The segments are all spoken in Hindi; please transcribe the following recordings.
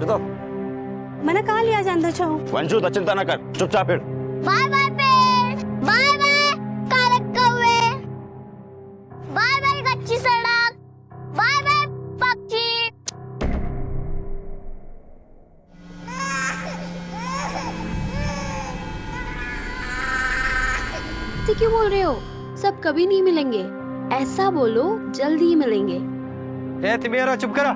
तो मैंने कहा लिया जान छो वंशु तो चिंता ना कर, चुपचाप फिर। बाय बाय पेड़, बाय बाय काले कौवे, बाय बाय कच्ची सड़क, बाय बाय पक्षी। तो क्यों बोल रहे हो? सब कभी नहीं मिलेंगे, ऐसा बोलो जल्दी ही मिलेंगे। ए तिमेरा चुप करा।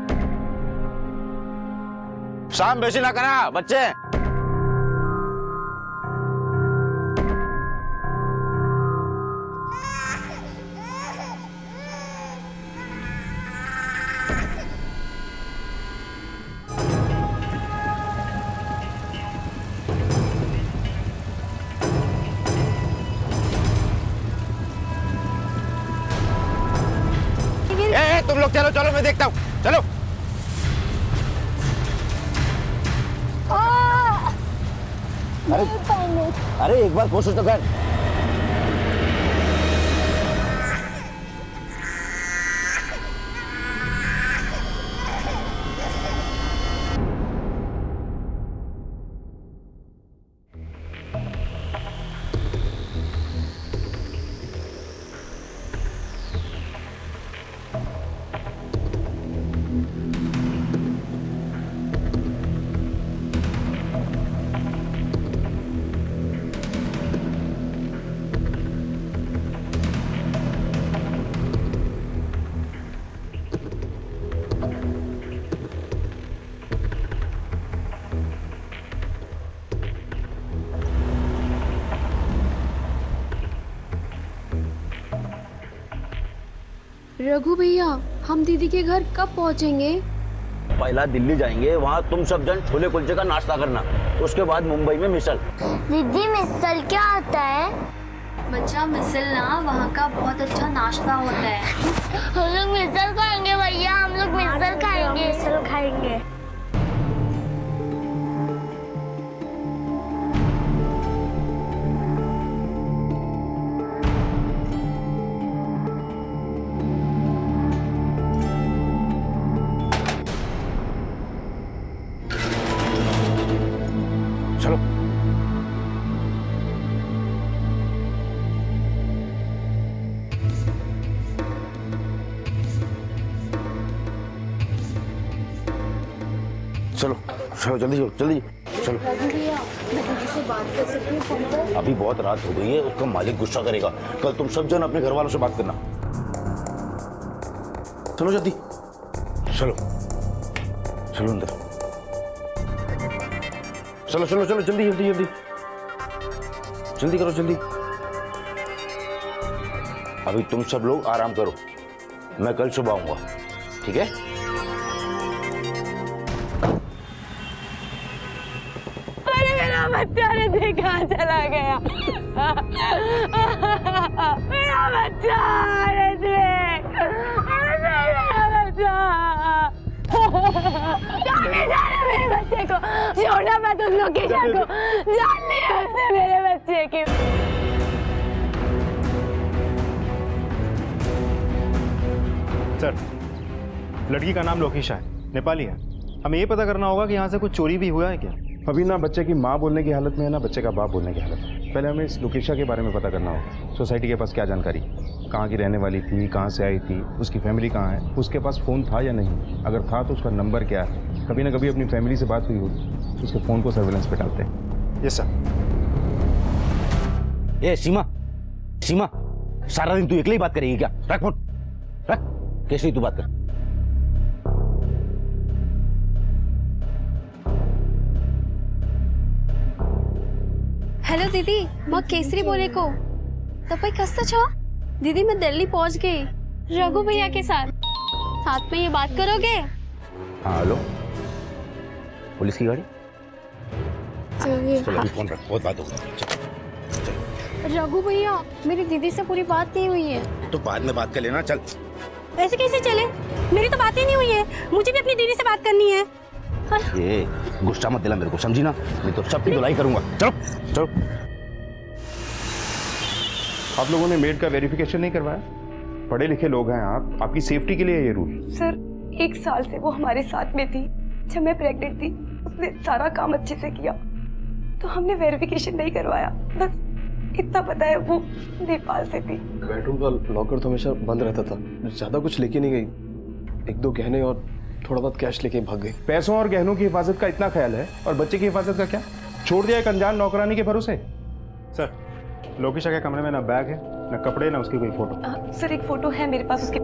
शाम बेसी ना करा बच्चे। तुम लोग चलो चलो, मैं देखता हूँ, चलो। अरे एक बार कोशिश तो कर। रघु भैया, हम दीदी के घर कब पहुंचेंगे? पहला दिल्ली जाएंगे, वहाँ तुम सब जन छोले कुलचे का नाश्ता करना, उसके बाद मुंबई में मिसल। दीदी मिसल क्या होता है? बच्चा मिसल ना वहाँ का बहुत अच्छा नाश्ता होता है। हम लोग मिसल खाएंगे भैया, हम लोग मिसल खाएंगे। मिसल खाएंगे। चलो। चलो चलो जल्दी जल्दी चलो। भैया, मैं दीदी से बात कर सकती हूँ फोन पर? अभी बहुत रात हो गई है, उसका मालिक गुस्सा करेगा। कल तुम सब जन अपने घर वालों से बात करना। चलो जल्दी चलो, चलो अंदर, चलो चलो चलो जल्दी जल्दी जल्दी जल्दी करो जल्दी। अभी तुम सब लोग आराम करो, मैं कल सुबह आऊंगा, ठीक है? अरे मेरा बच्चा रे कहाँ चला गया? मेरा बच्चा, अरे देख, अरे मेरा बच्चा। जाने जाने मेरे बच्चे को, छोड़ना मत उन लोकेशन को, जान लिया उसने मेरे बच्चे की। सर, लड़की का नाम लोकेशा है, नेपाली है। हमें ये पता करना होगा कि यहाँ से कुछ चोरी भी हुआ है क्या? अभी ना बच्चे की माँ बोलने की हालत में है, ना बच्चे का बाप बोलने की हालत में। पहले हमें इस लोकेशा के बारे में पता करना होगा। सोसाइटी के पास क्या जानकारी, कहाँ की रहने वाली थी, कहाँ से आई थी, उसकी फैमिली कहाँ है, उसके पास फ़ोन था या नहीं, अगर था तो उसका नंबर क्या है। कभी ना कभी अपनी फैमिली से बात हुई होगी, उसके फ़ोन को सर्वेलेंस पे डालते हैं। Yes sir. ए सीमा, सीमा, सारा दिन तू अकेले ही बात करेगी क्या? रख फोन, रख। कैसे तू बात कर? हेलो दीदी, मैं केसरी बोले को तपाईँ कस्तो छ? दीदी मैं दिल्ली पहुंच गई रघु भैया के साथ में ये बात करोगे? हाँ हेलो, पुलिस की गाड़ी। चलो अभी फोन रख, बहुत बात होगी। रघु भैया, मेरी दीदी से पूरी बात नहीं हुई है। तो बाद में बात कर लेना, चल। ऐसे कैसे चले? मेरी तो बात ही नहीं हुई है, मुझे भी अपनी दीदी से बात करनी है। ये गुस्सा मत दिला मेरे को, समझी ना? मैं तो सबकी धुलाई करूंगा। चलो चलो। आप लोगों ने मेड का वेरिफिकेशन नहीं करवाया? पढ़े लिखे लोग हैं आप, आपकी सेफ्टी के लिए ये रूल। सर, 1 साल से वो हमारे साथ में थी, जब मैं प्रेग्नेंट थी उसने सारा काम अच्छे से किया, तो हमने वेरिफिकेशन नहीं करवाया। बस इतना पता है वो नेपाल से थी। बेडरूम का लॉकर तो हमेशा बंद रहता था, ज्यादा कुछ लेके नहीं गई, 1-2 गहने और थोड़ा बहुत कैश लेके भाग गई। पैसों और गहनों की हिफाजत का इतना ख्याल है और बच्चे की हिफाजत का क्या? छोड़ दिया एक अनजान नौकरानी के भरोसे। सर, लोकेशा के कमरे में ना बैग है, ना कपड़े, ना उसकी कोई फोटो। सर एक फोटो है मेरे पास उसके।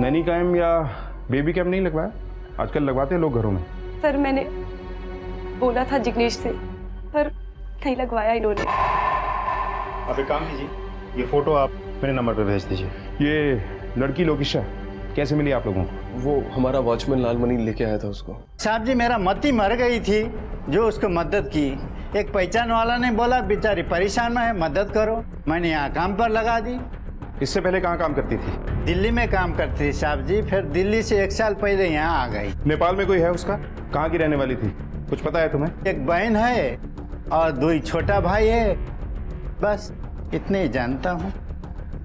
नैनी कैम या बेबी कैम नहीं लगवाया? आजकल लगवाते हैं लोग घरों में। सर मैंने बोला था जिग्नेश से, पर नहीं लगवाया इन्होंने। आप एक काम कीजिए, ये फोटो आप मेरे नंबर पे भेज दीजिए। ये लड़की लोकेशा कैसे मिली आप लोगों को? वो हमारा वॉचमैन लालमणि लेके आया था उसको। साहब जी, मेरा मती मर गई थी जो उसको मदद की। एक पहचान वाला ने बोला बेचारी परेशान है, मदद करो। मैंने यहाँ काम पर लगा दी। इससे पहले कहाँ काम करती थी? दिल्ली में काम करती थी साहब जी, फिर दिल्ली से 1 साल पहले यहाँ आ गई। नेपाल में कोई है उसका? कहाँ की रहने वाली थी? कुछ पता है तुम्हें? एक बहन है और 2 छोटा भाई है, बस इतने ही जानता हूँ।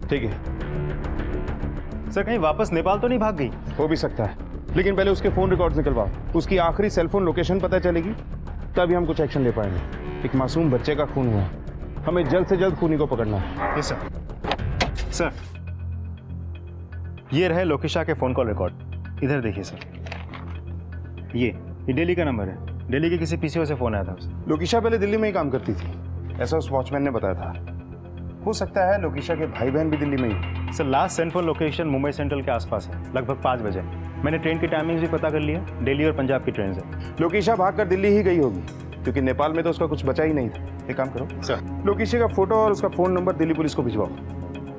ठीक है। सर, कहीं वापस नेपाल तो नहीं भाग गई? हो भी सकता है, लेकिन पहले उसके फोन रिकॉर्ड्स निकलवाओ। उसकी आखिरी सेलफोन लोकेशन पता चलेगी तभी हम कुछ एक्शन ले पाएंगे। एक मासूम बच्चे का खून हुआ, हमें जल्द से जल्द खूनी को पकड़ना है। Yes sir. सर, ये रहे लोकेशा के फोन कॉल रिकॉर्ड। इधर देखिए सर, ये दिल्ली का नंबर है। दिल्ली के किसी पीसीओ से फोन आया था उसे। लोकेशा पहले दिल्ली में ही काम करती थी, ऐसा उस वॉचमैन ने बताया था। हो सकता है लोकेशा के भाई बहन भी दिल्ली में ही। Sir, last central location Mumbai central के आसपास है, लगभग 5 बजे। मैंने ट्रेन की टाइमिंग्स भी पता कर लिया, दिल्ली और पंजाब की ट्रेन से। लोकेशा भागकर दिल्ली ही गई होगी, क्योंकि नेपाल में तो उसका कुछ बचा ही नहीं था। एक काम करो सर, लोकेशा का फोटो और उसका फोन नंबर दिल्ली पुलिस को भिजवाओ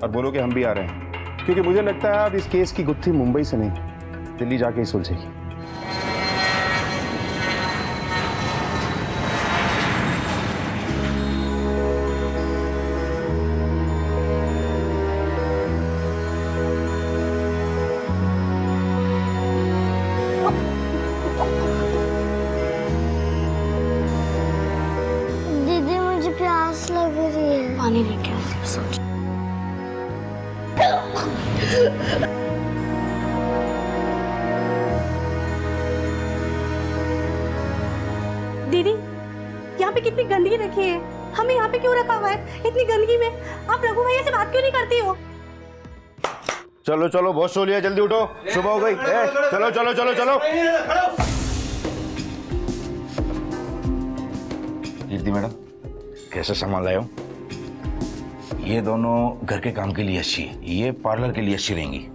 और बोलो कि हम भी आ रहे हैं, क्योंकि मुझे लगता है अब इस केस की गुत्थी मुंबई से नहीं, दिल्ली जाके ही सुलझेगी। दीदी मुझे प्यास लग रही है। पानी लेके आती हूँ, सोच। दीदी यहाँ पे कितनी गंदगी रखी है, हमें यहाँ पे क्यों रखा हुआ है इतनी गंदगी में? आप रघु भैया से बात क्यों नहीं करती हो? चलो चलो, बहुत सो लिया, जल्दी उठो, सुबह हो गई। चलो चलो चलो चलो। कीर्ति मैडम, कैसे सामान लाए हो? ये दोनों घर के काम के लिए अच्छी है, ये पार्लर के लिए अच्छी रहेंगी,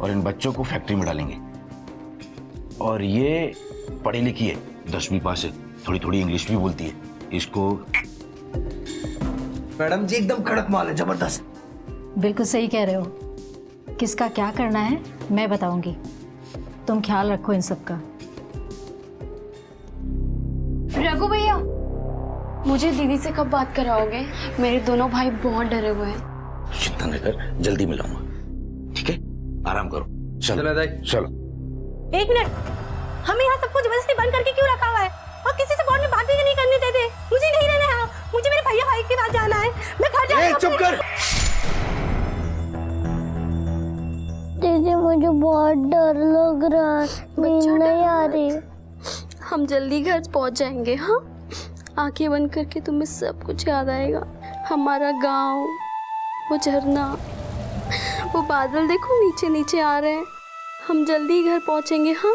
और इन बच्चों को फैक्ट्री में डालेंगे। और ये पढ़ी लिखी है, 10वीं पास है, थोड़ी थोड़ी इंग्लिश भी बोलती है। इसको मैडम जी एकदम कड़क माल है, जबरदस्त। बिल्कुल सही कह रहे हो। किसका क्या करना है मैं बताऊंगी, तुम ख्याल रखो इन सब का। रघु भैया, मुझे दीदी से कब बात कराओगे? मेरे दोनों भाई बहुत डरे हुए हैं। चिंता न कर, जल्दी मिलाऊंगा, ठीक है? आराम करो, चलो चलो। 1 मिनट, हमें यहाँ सबको जबरदस्ती बंद करके क्यों रखा हुआ है? और किसी से फोन में बात भी नहीं करने देते। मुझे नहीं रहना है, मुझे मेरे भैया भाई के पास जाना है, मैं घर जाऊंगा। चुप कर। दीदी मुझे बहुत डर लग रहा है, नींद नहीं आ रही। हम जल्दी घर पहुंच जाएंगे। हाँ, आंखें बंद करके तुम्हें सब कुछ याद आएगा। हमारा गांव, वो झरना, वो बादल देखो नीचे नीचे आ रहे हैं। हम जल्दी घर पहुंचेंगे। हाँ,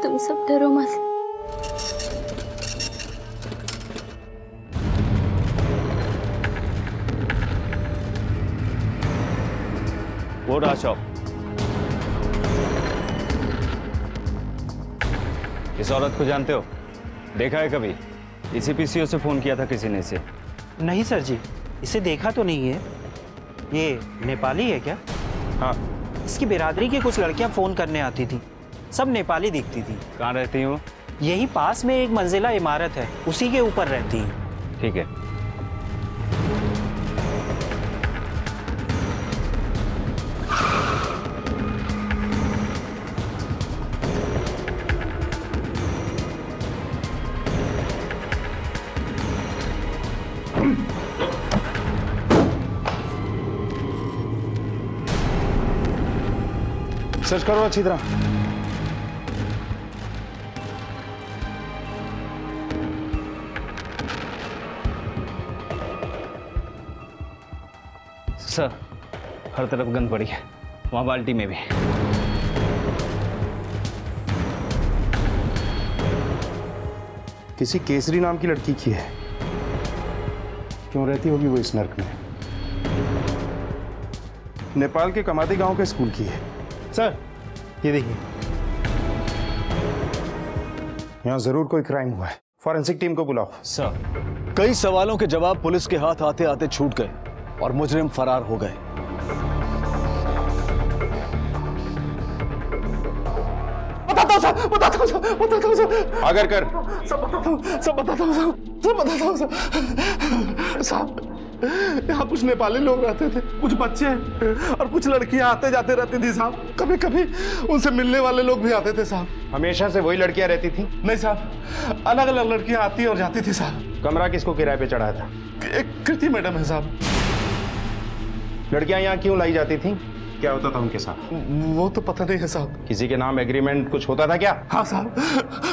तुम सब डरो मत। वो रहा शॉप। इस औरत को जानते हो? देखा है कभी? इसी पीसीओ से फोन किया था किसी ने इसे। नहीं सर जी, इसे देखा तो नहीं है। ये नेपाली है क्या? हाँ। इसकी बिरादरी की कुछ लड़कियां फोन करने आती थी, सब नेपाली दिखती थी। कहाँ रहती हो? यही पास में एक मंजिला इमारत है, उसी के ऊपर रहती हैं। ठीक है। सर्च करो अच्छी तरह। सर, हर तरफ गंद पड़ी है, वहाँ बाल्टी में भी। किसी केसरी नाम की लड़की की है। क्यों रहती होगी वो इस नर्क में? नेपाल के कमाती गांव के स्कूल की है। सर ये देखिए, यहाँ जरूर कोई क्राइम हुआ है। फॉरेंसिक टीम को बुलाओ। सर, कई सवालों के जवाब पुलिस के हाथ आते आते छूट गए और मुजरिम फरार हो गए। बताता हूँ अगर कर सब बताता हूँ साहब। यहाँ कुछ नेपाली लोग रहते थे, कुछ बच्चे और कुछ लड़कियां आते जाते रहती थी साहब। कभी कभी उनसे मिलने वाले लोग भी आते थे साहब। हमेशा से वही लड़कियां रहती थी? नहीं साहब, अलग अलग लड़कियां आती और जाती थी साहब। कमरा किसको किराए पे चढ़ाया था? एक कृति मैडम है साहब। लड़कियां यहाँ क्यों लाई जाती थी? क्या होता था उनके साथ? वो तो पता नहीं है साहब। किसी के नाम एग्रीमेंट कुछ होता था क्या? हाँ साहब,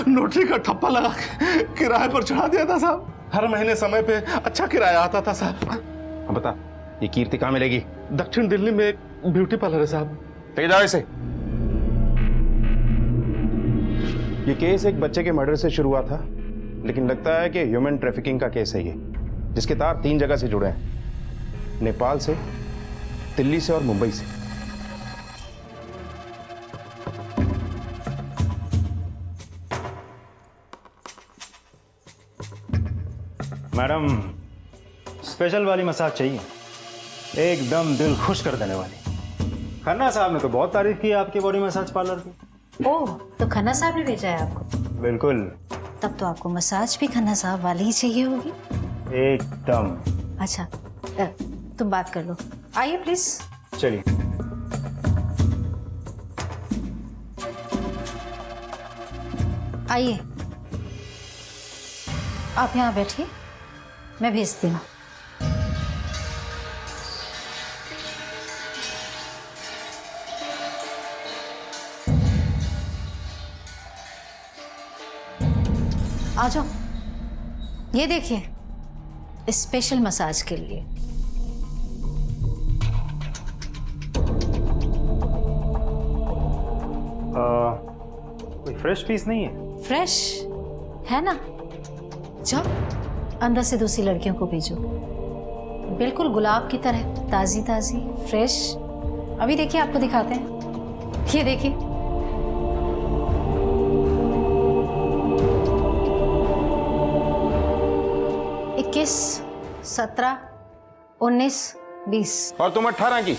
नोटरी का ठप्पा लगा के किराए पर चढ़ा दिया था साहब। हर महीने समय पे अच्छा किराया आता था साहब। अब बता, ये कीर्ति कहाँ मिलेगी? दक्षिण दिल्ली में एक ब्यूटी पार्लर है साहब। ले जाओ इसे। ये केस एक बच्चे के मर्डर से शुरू हुआ था, लेकिन लगता है कि ह्यूमन ट्रैफिकिंग का केस है ये, जिसके तार 3 जगह से जुड़े हैं, नेपाल से, दिल्ली से और मुंबई से। मैडम, स्पेशल वाली मसाज चाहिए, एकदम दिल खुश कर देने वाली। खन्ना साहब ने तो बहुत तारीफ की आपकी बॉडी मसाज पार्लर की। ओह, तो खन्ना साहब ने भेजा है आपको? बिल्कुल। तब तो आपको मसाज भी खन्ना साहब वाली ही चाहिए होगी। एकदम। अच्छा, तुम बात कर लो। आइए प्लीज। चलिए। आइए, आप यहाँ बैठिए, मैं भेजती हूँ। आ जाओ, ये देखिए स्पेशल मसाज के लिए। कोई फ्रेश पीस नहीं है? फ्रेश है ना? जाओ अंदर से दूसरी लड़कियों को भेजो, बिल्कुल गुलाब की तरह, ताजी ताजी फ्रेश। अभी देखिए, आपको दिखाते हैं, ये देखिए। इक्कीस, 17, 19, 20। और तुम 18 की।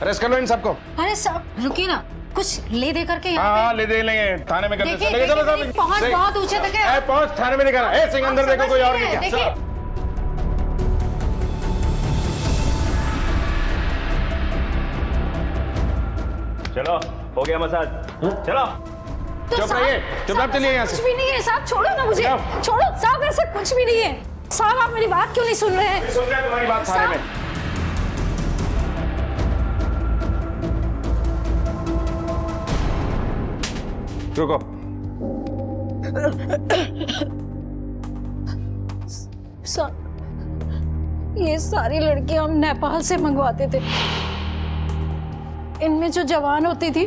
अरेस्ट कर लो इन सबको। अरे साहब रुकिए ना, कुछ ले दे करके यहाँ हाँ, ले दे लेंगे, थाने में कर देखिए, लेंगे। चलो देखिए, पहुंच बहुत ऊंचे तक है। पहुंच, थाने में निकाला। ए सिंह, अंदर देखो कोई और नहीं क्या? देखिए, चलो, हो गया मसाज। चलो। तो चुप रहिए, चुपचाप चलिए यहाँ से। कुछ भी नहीं है साहब, छोड़ो ना मुझे, छोड़ो साहब, ऐसा कुछ भी नहीं है साहब। आप मेरी बात क्यों नहीं सुन रहे हैं? सुन रहे हैं तुम्हारी बात थाने में। रुको। ये सारी लड़कियां हम नेपाल से मंगवाते थे। इनमें जो जवान होती थी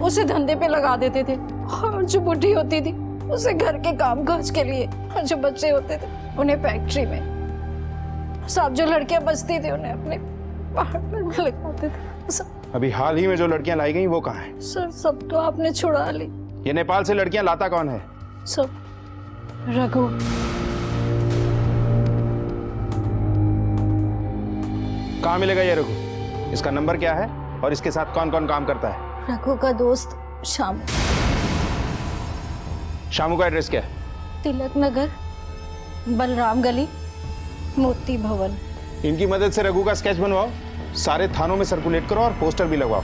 उसे धंधे पे लगा देते थे, और जो बुढ़ी होती थी उसे घर के काम काज के लिए, और जो बच्चे होते थे उन्हें फैक्ट्री में। साहब, जो लड़कियां बचती थी उन्हें अपने पार्टनर में लगाते थे। अभी हाल ही में जो लड़कियां लाई गई वो कहाँ है? सर, सब तो आपने छुड़ा ली। ये नेपाल से लड़कियां लाता कौन है? सब रघु। कहाँ मिलेगा ये रघु? इसका नंबर क्या है और इसके साथ कौन कौन काम करता है? रघु का दोस्त शामू। शामू का एड्रेस क्या है? तिलक नगर, बलराम गली, मोती भवन। इनकी मदद से रघु का स्केच बनवाओ, सारे थानों में सर्कुलेट करो और पोस्टर भी लगवाओ।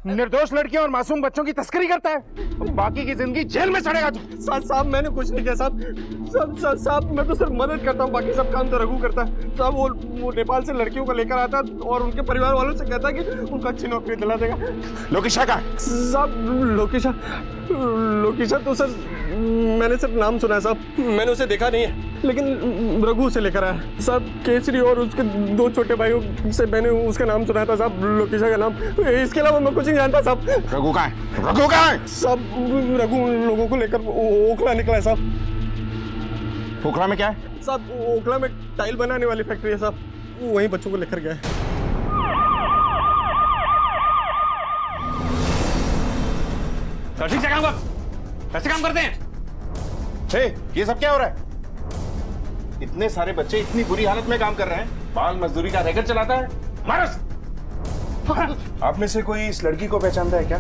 निर्दोष लड़कियों और मासूम बच्चों की तस्करी करता है, बाकी की जिंदगी जेल में सड़ेगा तू। साहब मैंने कुछ नहीं किया साहब। साहब मैं तो सिर्फ मदद करता हूँ, बाकी सब काम तो रघु करता है साहब। वो नेपाल से लड़कियों को लेकर आता और उनके परिवार वालों से कहता कि उनको अच्छी नौकरी दिला देगा। लोकेशा का साहब लोकेशा तो सर मैंने सिर्फ नाम सुना है साहब, मैंने उसे देखा नहीं है, लेकिन रघु से लेकर आया साहब। केसरी और उसके 2 छोटे भाइयों से मैंने उसका नाम सुना था साहब, लोकेशा का नाम। इसके अलावा मैं कुछ नहीं जानता साहब। रघु कहाँ है? रघु कहाँ है? साहब रघु लोगों को लेकर ओखला निकला है साहब। ओखला में क्या है? साहब ओखला में टाइल बनाने वाली फैक्ट्री है साहब, वहीं बच्चों को लेकर गया है। ठीक से काम कर, कैसे काम करते हैं? ये सब क्या हो रहा है? इतने सारे बच्चे इतनी बुरी हालत में काम कर रहे हैं, बाल मजदूरी का रैकेट चलाता है। मारस! आप में से कोई इस लड़की को पहचानता है क्या?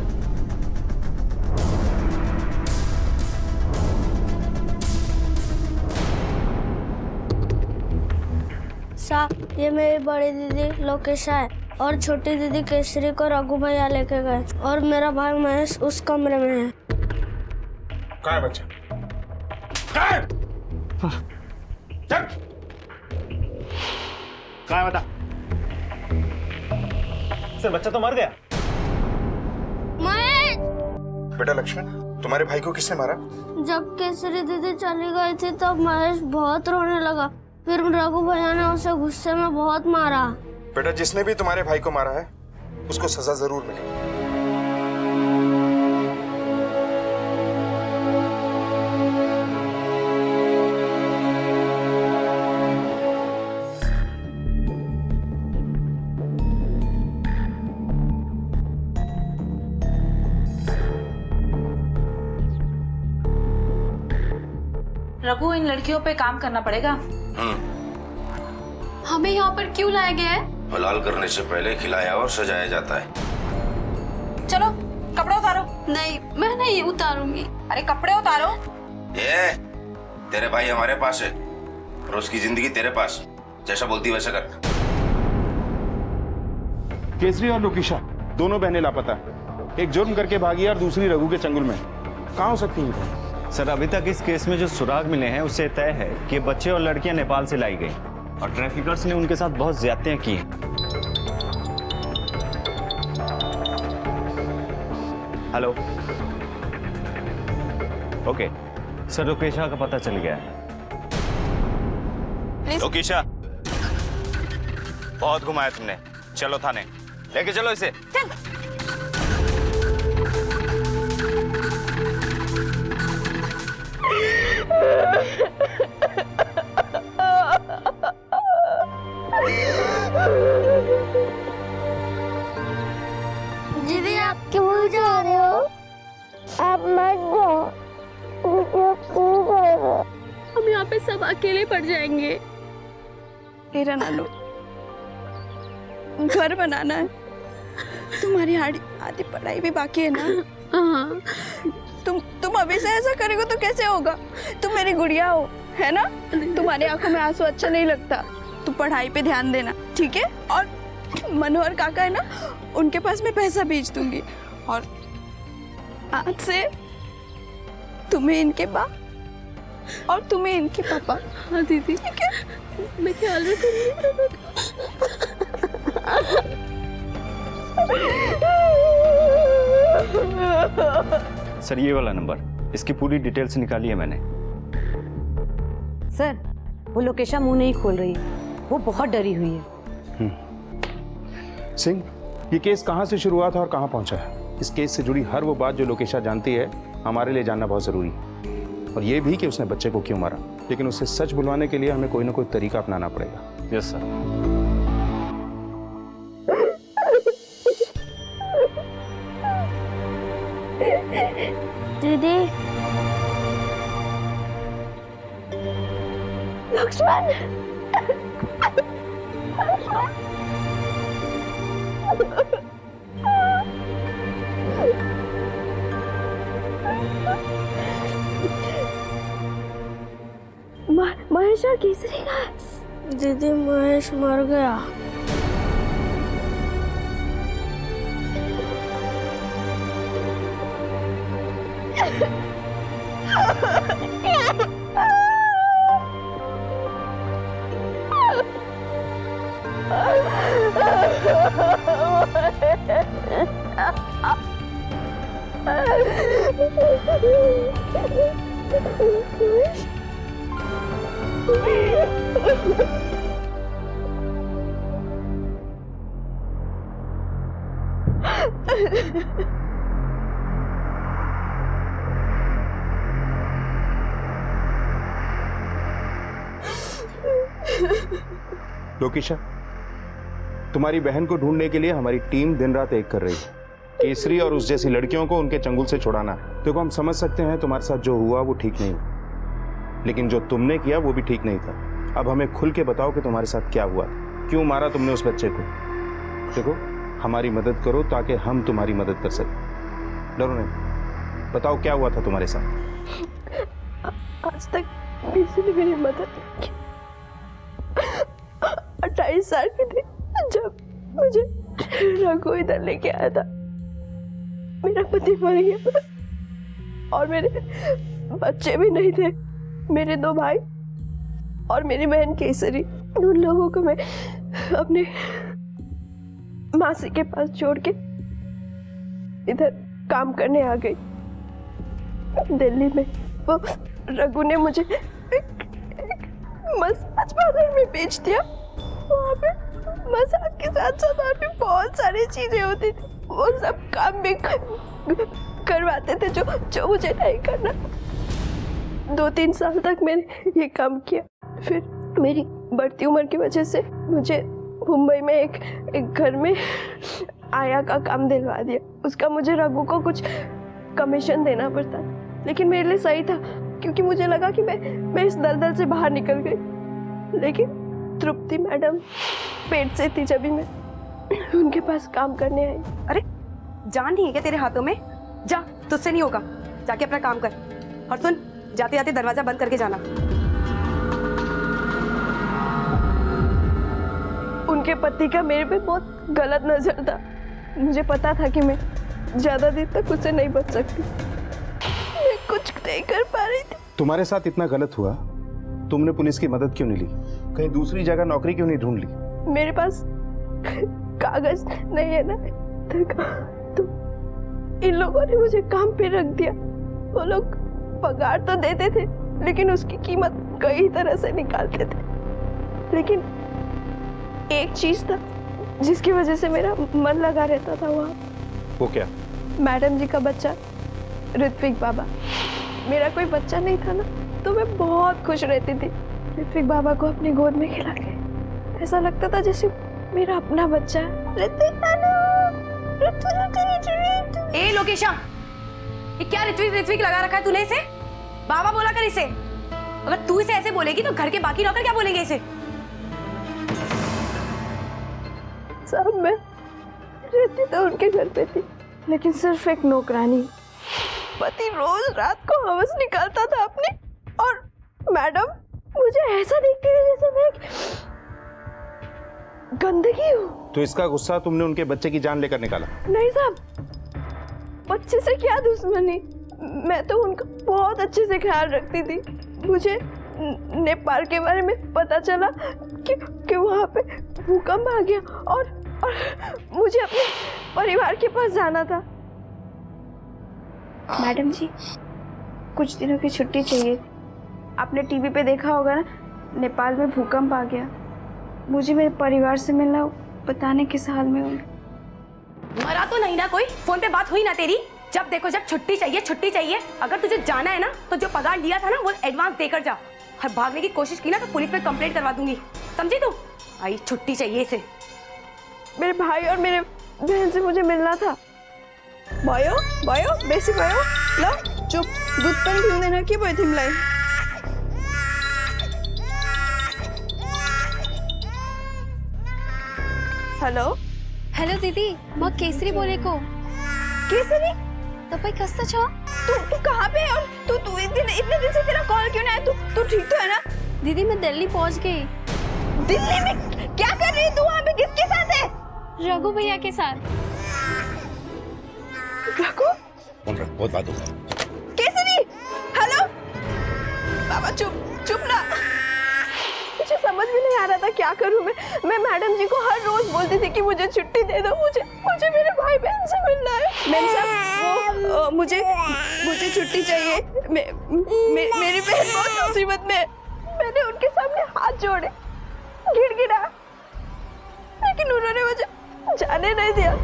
साहब ये मेरी बड़ी दीदी लोकेशा है और छोटी दीदी केसरी को रघु भैया लेके गए और मेरा भाई महेश उस कमरे में है। कहाँ है बच्चा? कहाँ है? चल! कहाँ है बता? सर बच्चा तो मर गया। महेश! बेटा लक्ष्मण, तुम्हारे भाई को किसने मारा? जब केसरी दीदी चली गई थी तब महेश बहुत रोने लगा, फिर रघु भैया ने उसे गुस्से में बहुत मारा। बेटा जिसने भी तुम्हारे भाई को मारा है उसको सजा जरूर मिलेगी। रघु इन लड़कियों पे काम करना पड़ेगा। हमें यहाँ पर क्यों लाया गया है? हलाल करने से पहले खिलाया और सजाया जाता है। चलो कपड़े उतारो। नहीं, मैं नहीं उतारूंगी। अरे कपड़े उतारो। ये तेरे भाई हमारे पास है और उसकी जिंदगी तेरे पास, जैसा बोलती वैसा कर। केसरी और लोकेशा दोनों बहनें लापता है, एक जुर्म करके भागी और दूसरी रघु के चंगुल में। कहाँ हो सकती है? सर अभी तक इस केस में जो सुराग मिले हैं उससे तय है कि बच्चे और लड़कियां नेपाल से लाई गई और ट्रैफिकर्स ने उनके साथ बहुत ज्यादतियां की हैं। हेलो, ओके सर, लोकेशा का पता चल गया है। लोकेशा, बहुत घुमाया तुमने, चलो थाने लेके चलो इसे। दीदी आप क्यों जा रहे हो? आप मत जाओ। हम यहाँ पे सब अकेले पड़ जाएंगे। तेरा नानू घर बनाना है, तुम्हारी आधी पढ़ाई भी बाकी है ना। हाँ। तुम अभी से ऐसा करेगा तो कैसे होगा? तुम मेरी गुड़िया हो, है ना? तुम्हारी आंखों में आंसू अच्छा नहीं लगता। तुम पढ़ाई पे ध्यान देना, ठीक है? और मनोहर काका है ना, उनके पास मैं पैसा भेज दूंगी और आज से तुम्हें इनके बाप और तुम्हें इनके पापा। हाँ दीदी, ठीक है? मैं ख्याल रखूंगी। सर ये वाला नंबर, इसकी पूरी डिटेल्स निकाली है मैंने। सर वो लोकेशा मुंह नहीं खोल रही, वो बहुत डरी हुई है। सिंह, ये केस कहाँ से शुरू हुआ था और कहाँ पहुंचा है? इस केस से जुड़ी हर वो बात जो लोकेशा जानती है हमारे लिए जानना बहुत जरूरी है, और ये भी कि उसने बच्चे को क्यों मारा। लेकिन उसे सच बुलवाने के लिए हमें कोई ना कोई तरीका अपनाना पड़ेगा। Yes sir. दीदी, लक्ष्मण, महेश और केसरी का? दीदी महेश मर गया। लोकेशा, तुम्हारी बहन को ढूंढने के लिए हमारी टीम दिन रात एक कर रही है। केसरी और उस जैसी लड़कियों को उनके चंगुल से छुड़ाना है। देखो, हम समझ सकते हैं तुम्हारे साथ जो हुआ वो ठीक नहीं, लेकिन जो तुमने किया वो भी ठीक नहीं था। अब हमें खुल के बताओ कि तुम्हारे साथ क्या हुआ, क्यों मारा तुमने उस बच्चे को। देखो, हमारी मदद करो ताकि हम तुम्हारी मदद कर सकें। डरो नहीं, बताओ क्या हुआ था तुम्हारे साथ। आज तक किसी ने मेरी मदद नहीं की। 28 साल की थी जब मुझे रघु इधर लेके आया था। मेरा पति मर गया और मेरे बच्चे भी नहीं थे। मेरे 2 भाई और मेरी बहन केसरी, उन लोगों को मैं अपने मासी के पास छोड़ के इधर काम करने आ गई दिल्ली में। वो रघु ने मुझे एक मसाज पार्लर में बेच दिया। वहाँ पे मसाज के साथ साथ और भी बहुत सारी चीजें होती थी। वो सब काम भी करवाते थे जो मुझे नहीं करना। 2-3 साल तक मैंने ये काम किया। फिर मेरी बढ़ती उम्र की वजह से मुझे मुंबई में एक घर में आया का काम दिलवा दिया। उसका मुझे रघु को कुछ कमीशन देना पड़ता, लेकिन मेरे लिए सही था क्योंकि मुझे लगा कि मैं इस दलदल से बाहर निकल गई। लेकिन तृप्ति मैडम पेट से थी जब मैं उनके पास काम करने आई। अरे जान नहीं है क्या तेरे हाथों में? जा, तुझसे नहीं होगा, जाके अपना काम कर। और सुन, जाते जाते दरवाजा बंद करके जाना। उनके पति का मेरे पे बहुत गलत नजर था। मुझे पता था कि मैं ज्यादा दिन तक उससे नहीं बच सकती। मैं कुछ नहीं कर पा रही थी। तुम्हारे साथ इतना गलत हुआ, तुमने पुलिस की मदद क्यों नहीं ली? कहीं दूसरी जगह नौकरी क्यों नहीं ढूंढ ली? मेरे पास कागज नहीं है ना, तो इन लोगों ने मुझे काम पे रख दिया। वो लोग पगार तो देते थे, लेकिन उसकी कीमत कई तरह से निकालते थे। लेकिन एक चीज था जिसकी वजह से मेरा मन लगा रहता था वहाँ। वो क्या? मैडम जी का बच्चा ऋत्विक बाबा। मेरा कोई बच्चा नहीं था ना, तो मैं बहुत खुश रहती थी ऋत्विक बाबा को अपनी गोद में खिला के। ऐसा लगता था जैसे मेरा अपना बच्चा है। ए लोकेशा, ये क्या ऋत्विक लगा रखा है तूने इसे? बाबा बोला कर इसे। अगर तू इसे ऐसे बोलेगी तो घर के बाकी नौकर क्या बोलेंगे इसे? सब मैं रहती तो उनके घर पे थी, लेकिन सिर्फ एक नौकरानी। पति रोज रात को हवस निकालता था अपनी, और मैडम मुझे ऐसा देखती थी जैसे मैं गंदगी हूँ। तो इसका गुस्सा तुमने उनके बच्चे की जान लेकर निकाला? नहीं साहब, बच्चे से क्या दुश्मनी। मैं तो उनका बहुत अच्छे से ख्याल रखती थी। मुझे नेपाल के बारे में पता चला कि वहाँ पे भूकंप आ गया और मुझे अपने परिवार के पास जाना था। मैडम जी, कुछ दिनों की छुट्टी चाहिए। आपने टीवी पे देखा होगा ना, नेपाल में भूकंप आ गया। मुझे मेरे परिवार से मिलना, बताने किस हाल में हूँ। मरा तो नहीं ना कोई? फोन पे बात हुई ना तेरी? जब देखो जब छुट्टी चाहिए। अगर तुझे जाना है ना तो जो पगार लिया था ना वो एडवांस देकर जा। और भागने की कोशिश की ना तो पुलिस में कंप्लेंट करवा दूंगी, समझी तू? आई छुट्टी चाहिए इसे। मेरे भाई और मेरे बहन से मुझे मिलना था। भयो बेसी भयो ल चुप, दूध पनि पिउँदैन के भयो तिमीलाई? हेलो दिदी, म केसरी बोलेको। केसरी, तपाईँ कस्तो छ? तू कहाँ पे है? और तू इतने दिन से तेरा कॉल क्यों नहीं आया? तू ठीक तो है ना? दीदी मैं दिल्ली पहुंच गई। दिल्ली में क्या कर रही है तू? वहाँ पे किसके साथ है? रघु भैया के साथ। रघु? बहुत बात हो गई। पापा चुप चुप ना। मुझे समझ में नहीं आ रहा था क्या करूं मैं मैडम जी को हर रोज बोलती थी कि मुझे छुट्टी दे दो, मुझे मेरे भाई बहन से मिलना है। मैम साहब वो मुझे छुट्टी चाहिए। मेरी बहन बहुत मुसीबत में है। मैंने उनके सामने हाथ जोड़े, गिड़गिड़ा, लेकिन उन्होंने मुझे जाने नहीं दिया।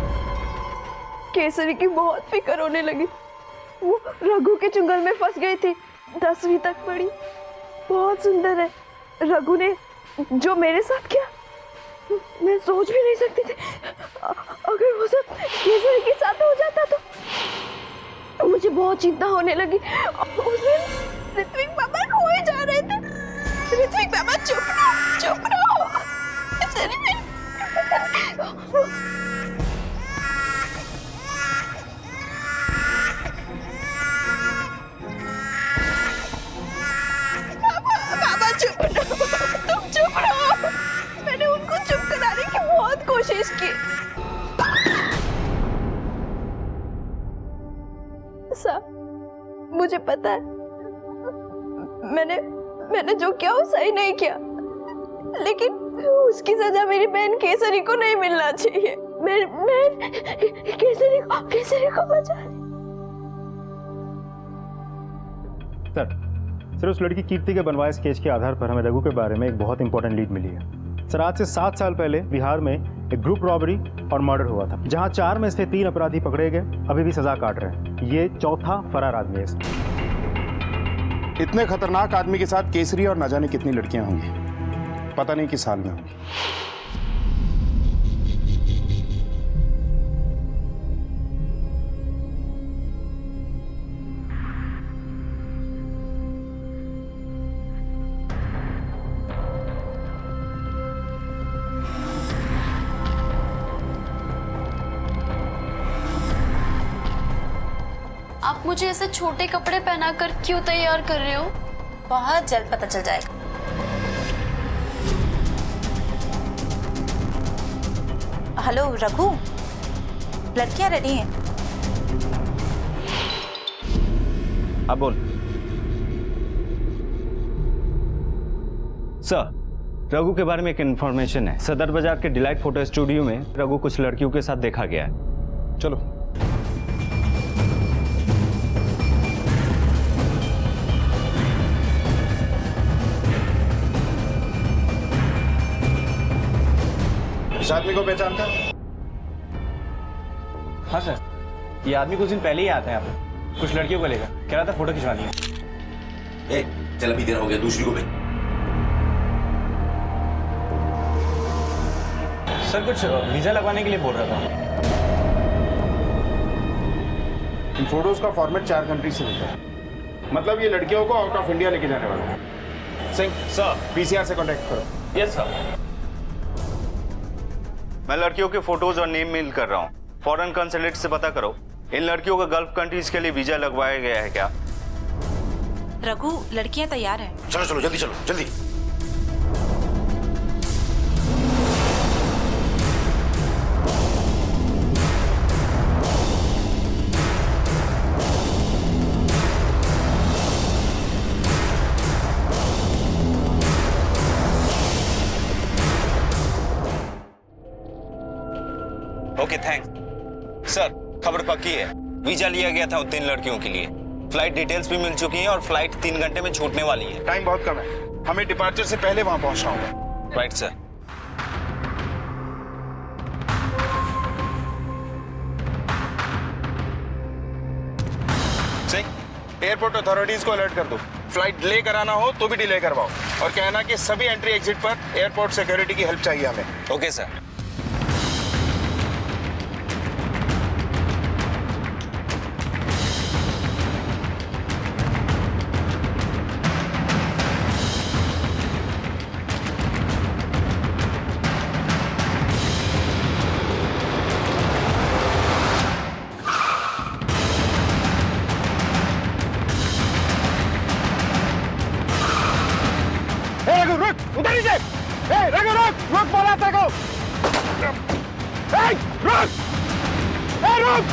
केसरी की बहुत फिक्र होने लगी। वो रघु के चुंगल में फंस गई थी, 10वीं तक पढ़ी, बहुत सुंदर है। रघु ने जो मेरे साथ किया मैं सोच भी नहीं सकती थी। अगर वो सब केसरी के साथ हो जाता तो मुझे बहुत चिंता होने लगी। उस दिन ऋत्विक पापा रोए जा रहे थे। ऋत्विक पापा चुप रहो। पापा चुप रहो, तुम चुप रहो। मैंने उनको चुप कराने की बहुत कोशिश की। मुझे पता है मैंने जो किया वो सही नहीं किया, लेकिन उसकी सजा मेरी बहन केसरी को नहीं मिलना चाहिए। मेरी बहन केसरी को बचा। सर उस लड़की कीर्ति के बनवाए केस के आधार पर हमें रघु के बारे में एक बहुत इंपॉर्टेंट लीड मिली है। सर आज से 7 साल पहले बिहार में एक ग्रुप रॉबरी और मर्डर हुआ था, जहां 4 में से 3 अपराधी पकड़े गए, अभी भी सजा काट रहे हैं। ये चौथा फरार आदमी है। इतने खतरनाक आदमी के साथ केसरी और न जाने कितनी लड़कियां होंगी, पता नहीं किस साल में होंगी। आप मुझे ऐसे छोटे कपड़े पहनाकर क्यों तैयार कर रहे हो? बहुत जल्द पता चल जाएगा। हेलो रघु, लड़कियां रेडी हैं। अब बोल। सर, रघु के बारे में एक इन्फॉर्मेशन है। सदर बाजार के डिलाइट फोटो स्टूडियो में रघु कुछ लड़कियों के साथ देखा गया है। चलो। इस आदमी को पहचानता? हाँ सर, ये आदमी कुछ दिन पहले ही आता है यहाँ पे, कुछ लड़कियों को लेकर कह रहा था फोटो खिंचवानी है। चल अभी देर हो गया, दूसरी को भेज। सर कुछ वीजा लगवाने के लिए बोल रहा था। इन फोटोज का फॉर्मेट 4 कंट्री से होता है, मतलब ये लड़कियों को आउट ऑफ इंडिया लेके जाने वाला है। सिंह सर, पीसीआर से कांटेक्ट करो। Yes sir. मैं लड़कियों के फोटोज और नेम मेल कर रहा हूँ। फॉरेन कंसुलेट से पता करो इन लड़कियों का गल्फ कंट्रीज के लिए वीजा लगवाया गया है क्या। रघु, लड़कियां तैयार हैं। चलो चलो जल्दी चलो जल्दी। Okay thanks sir. खबर पक्की है, वीजा लिया गया था उन 3 लड़कियों के लिए। फ्लाइट डिटेल्स भी मिल चुकी हैं और फ्लाइट 3 घंटे में छूटने वाली है। टाइम बहुत कम है, हमें डिपार्चर से पहले वहां पहुंचना होगा। Right sir. Singh, airport authorities को अलर्ट कर दो। फ्लाइट डिले कराना हो तो भी डिले करवाओ, और कहना कि सभी एंट्री एग्जिट पर एयरपोर्ट सिक्योरिटी की हेल्प चाहिए हमें। Okay sir. उधर नीचे। रघु रुक बोला तेरे को। रुक। रुक।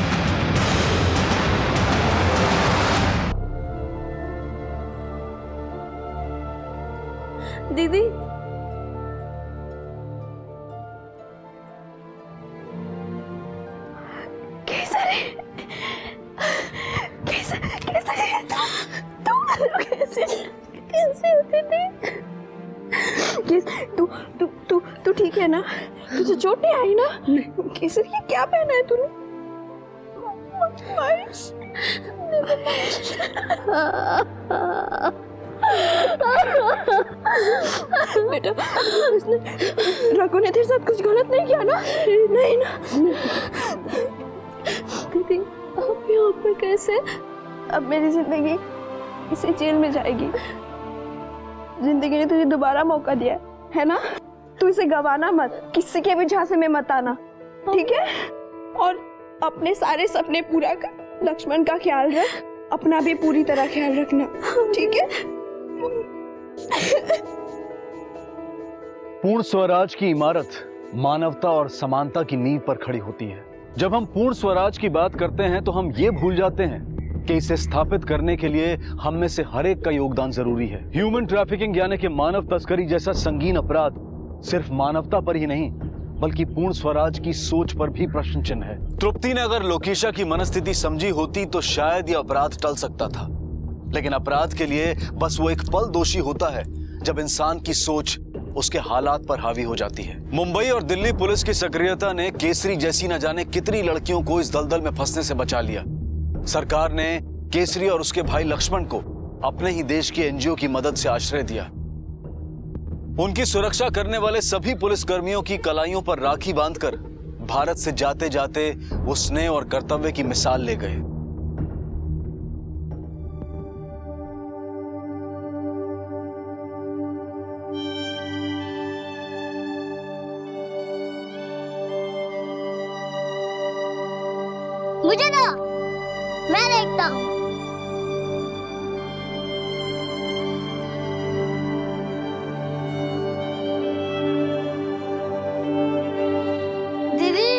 कैसे होते थे? तू तू तू तू ठीक है ना? तुझे चोट नहीं आई ना? केसर ये क्या पहना है तूने? माइश, बेटा, रघु ने तेरे साथ कुछ गलत नहीं किया ना? नहीं ना? दीदी आप यहाँ पर कैसे? अब मेरी जिंदगी इसी जेल में जाएगी। जिंदगी ने तुझे दोबारा मौका दिया है ना? तू इसे गवाना मत, किसी के भी झांसे में मत आना, ठीक है? और अपने सारे सपने पूरा कर, लक्ष्मण का ख्याल रख, अपना भी पूरी तरह ख्याल रखना, ठीक है? पूर्ण स्वराज की इमारत मानवता और समानता की नींव पर खड़ी होती है। जब हम पूर्ण स्वराज की बात करते हैं तो हम ये भूल जाते हैं कि इसे स्थापित करने के लिए हम में से हर एक का योगदान जरूरी है। ह्यूमन ट्रैफिकिंग यानी कि मानव तस्करी जैसा संगीन अपराध सिर्फ मानवता पर ही नहीं बल्कि पूर्ण स्वराज की सोच पर भी प्रश्न चिन्ह है। तृप्ति ने अगर लोकेशा की मनस्थिति समझी होती तो शायद यह अपराध टल सकता था, लेकिन अपराध के लिए बस वो एक पल दोषी होता है जब इंसान की सोच उसके हालात पर हावी हो जाती है। मुंबई और दिल्ली पुलिस की सक्रियता ने केसरी जैसी न जाने कितनी लड़कियों को इस दलदल में फंसने से बचा लिया। सरकार ने केसरी और उसके भाई लक्ष्मण को अपने ही देश की एनजीओ की मदद से आश्रय दिया। उनकी सुरक्षा करने वाले सभी पुलिसकर्मियों की कलाइयों पर राखी बांधकर भारत से जाते जाते वो स्नेह और कर्तव्य की मिसाल ले गए। मुझे दो, मैं देखता हूँ। दीदी,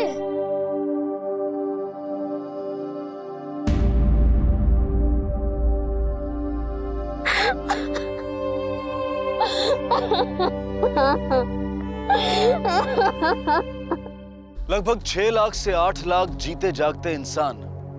लगभग 6 लाख से 8 लाख जीते जागते इंसान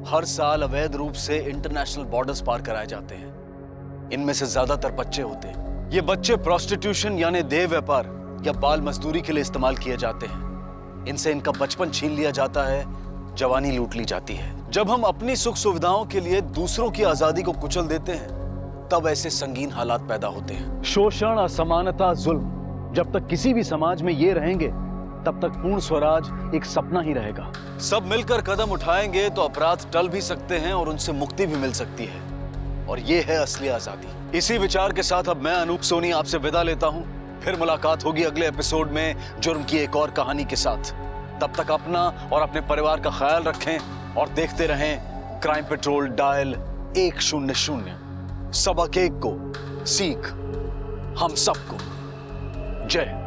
हर साल अवैध रूप से इंटरनेशनल बॉर्डर्स पार कराए जाते हैं। इनमें से ज्यादातर बच्चे होते हैं। ये बच्चे प्रोस्टिट्यूशन यानी देह व्यापार या बाल मजदूरी के लिए इस्तेमाल किए जाते हैं। इनसे इनका बचपन छीन लिया जाता है, जवानी लूट ली जाती है। जब हम अपनी सुख सुविधाओं के लिए दूसरों की आजादी को कुचल देते हैं तब ऐसे संगीन हालात पैदा होते हैं। शोषण, असमानता, जुल्म, जब तक किसी भी समाज में ये रहेंगे तब तक पूर्ण स्वराज एक सपना ही रहेगा। सब मिलकर कदम उठाएंगे तो अपराध टल भी सकते हैं और उनसे मुक्ति भी मिल सकती है, और ये है असली आजादी। इसी विचार के साथ अब मैं अनूप सोनी आपसे विदा लेता हूं। फिर मुलाकात होगी अगले एपिसोड में जुर्म की एक और कहानी के साथ। तब तक अपना और अपने परिवार का ख्याल रखें और देखते रहें क्राइम पेट्रोल डायल 100। सबक एक को सीख हम सबको। जय